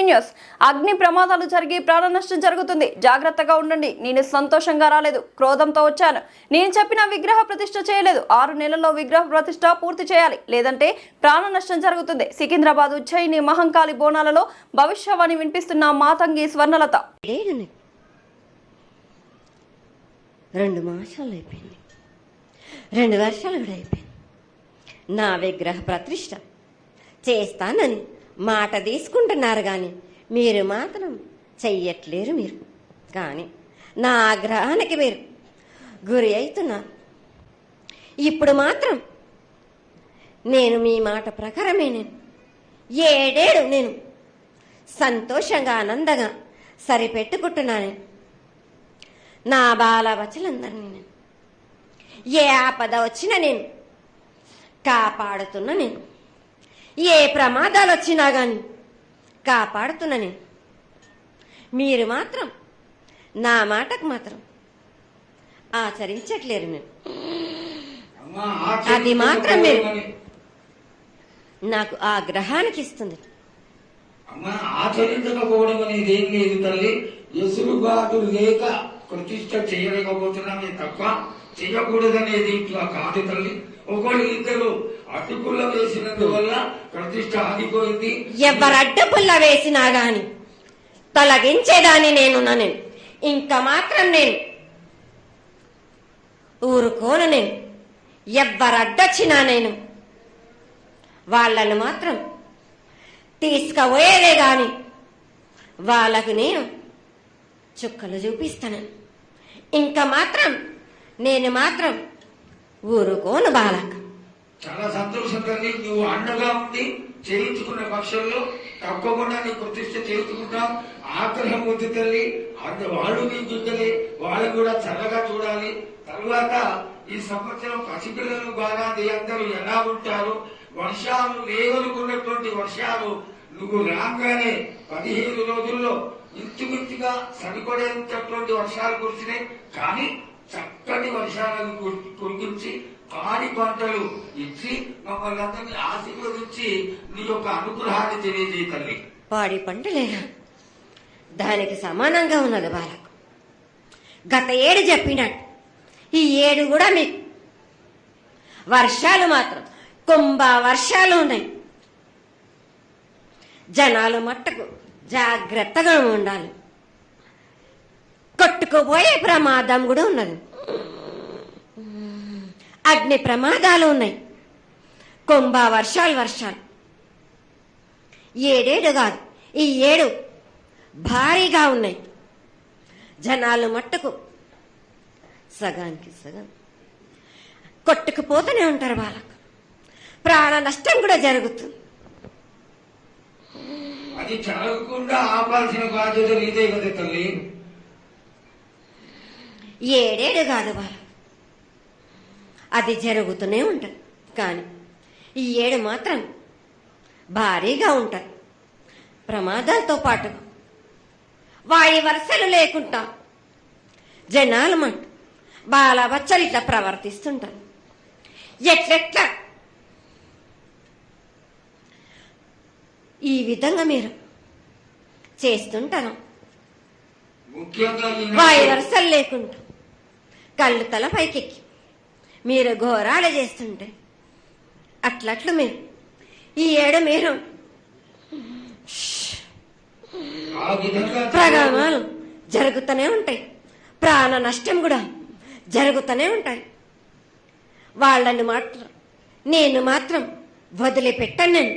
News. అగ్ని ప్రమాదాలు జరిగి ప్రాణ నష్టం జరుగుతుంది, జాగ్రత్తగా ఉండండి. నేను సంతోషంగా రాలేదు, క్రోధంతో వచ్చాను. నేను చెప్పిన విగ్రహ ప్రతిష్ఠ చేయలేదు. 6 నెలల్లో విగ్రహ ప్రతిష్ఠ పూర్తి చేయాలి, లేదంటే ప్రాణ నష్టం జరుగుతుంది. సికింద్రాబాద్ ఉజ్జయిని మహంకాళి బోనాలలో భవిష్యవాణి వినిపిస్తున్న మాతంగి స్వర్ణలత. 2 మాసాలు అయిపోయింది, 2 వర్షాలు కూడా అయిపోయింది. నా విగ్రహ ప్రతిష్ఠ చేస్తానని మాట తీసుకుంటున్నారు కానీ మీరు మాత్రం చెయ్యట్లేరు. మీరు కానీ నా ఆగ్రహానికి మీరు గురి అవుతున్నారు. ఇప్పుడు మాత్రం నేను మీ మాట ప్రకారమే నేను 7 ఏళ్ళు నేను సంతోషంగా ఆనందంగా సరిపెట్టుకుంటున్నాను. నా బాల బచ్చలందరినీ నేను ఏ ఆపద వచ్చినా నేను కాపాడుతున్నా. నేను ఏ ప్రమాదాలు వచ్చినా గాని కాపాడుతున్నా. నేను మీరు మాత్రం నా మాటకు మాత్రం ఆచరించట్లేరు. నేను అది మాత్రం మీరు నాకు ఆ గ్రహానికి ఇస్తుంది. ఆచరించకపోవడం అనేది ఏం లేదు తల్లి. ఎసురుబాటు లేక ప్రతిష్ట చేయలేకపోతున్నామే తప్ప చేయకూడదనేది ఇట్లా కాదు తల్లి. ఒకళ్ళు ఇద్దరు అడ్డుపుల్ల వేసినందువల్ల ప్రతిష్ట ఆగిపోయింది. ఎవరు అడ్డుపుల్ల వేసినా గాని తొలగించేదాన్ని నేను ఇంకా మాత్రం నేను ఊరుకోను. నేను ఎవరు అడ్డొచ్చినా నేను వాళ్ళను మాత్రం తీసుకుపోయేదే గాని వాళ్ళకు నేను చుక్కలు చూపిస్తాను. ఇంకా మాత్రం నేను మాత్రం ఊరుకోను. బాలక చాలా సంతోషం తల్లి. నువ్వు అండగా ఉండి చేయించుకున్న పక్షంలో తప్పకుండా నీ ప్రతిష్ట చేయించుకుంటాం. ఆగ్రహం వద్దు తల్లి. వాళ్ళు నీ బిడ్డలే, వాళ్ళు కూడా చల్లగా చూడాలి. తర్వాత ఈ సంవత్సరం పసిపిల్లలు బాగా అందరూ ఎలా ఉంటారు. వర్షాలు లేవనుకున్నటువంటి వర్షాలు నువ్వు రాగానే 15 రోజుల్లో ఇంచుమించుగా సరిపడేటటువంటి వర్షాలు కురిసినాయి. కానీ చక్కటి వర్షాలను కురిపించి పాడి పంటలు ఇచ్చి మమ్మల్ని అందరినీ ఆశీర్వదించి నీ యొక్క అనుగ్రహాన్ని తెలియజేయ తల్లి. పాడి పంటలేనా దానికి సమానంగా ఉన్నది బాలకు. గత 7 చెప్పినట్టు ఈ 7 కూడా మీకు వర్షాలు మాత్రం కుంభ వర్షాలు ఉన్నాయి. జనాలు మట్టుకు జాగ్రత్తగా ఉండాలి. కొట్టుకుపోయే ప్రమాదం కూడా ఉన్నది. అగ్ని ప్రమాదాలు ఉన్నాయి. కుంభ వర్షాలు 7 కాదు, ఈ 7 భారీగా ఉన్నాయి. జనాలు మట్టుకు సగానికి సగం కొట్టుకుపోతూనే ఉంటారు. వాళ్ళకు ప్రాణ నష్టం కూడా జరుగుతుంది. అది జరగకుండా ఆపాల్సిన బాధ్యత నీదే కదా తల్లి. 7 కాదు వాళ్ళ అది జరుగుతూనే ఉంటుంది. కానీ ఈ 7 మాత్రం భారీగా ఉంటాయి. ప్రమాదాలతో పాటు వాయి వరుసలు లేకుండా జనాలు మాట బాలబచ్చలు ఇట్లా ప్రవర్తిస్తుంటారు. ఎట్లెట్లా ఈ విధంగా మీరు చేస్తుంటారు. వాయి వరుసలు లేకుండా కళ్ళు తల పైకెక్కి మీరు ఘోరాలు చేస్తుంటే అట్లట్లు మీరు ఈ 7 మీరు ప్రమాదాలు జరుగుతూనే ఉంటాయి. ప్రాణ నష్టం కూడా జరుగుతూనే ఉంటాయి. వాళ్ళని మాత్రం నేను మాత్రం వదిలిపెట్టను. నేను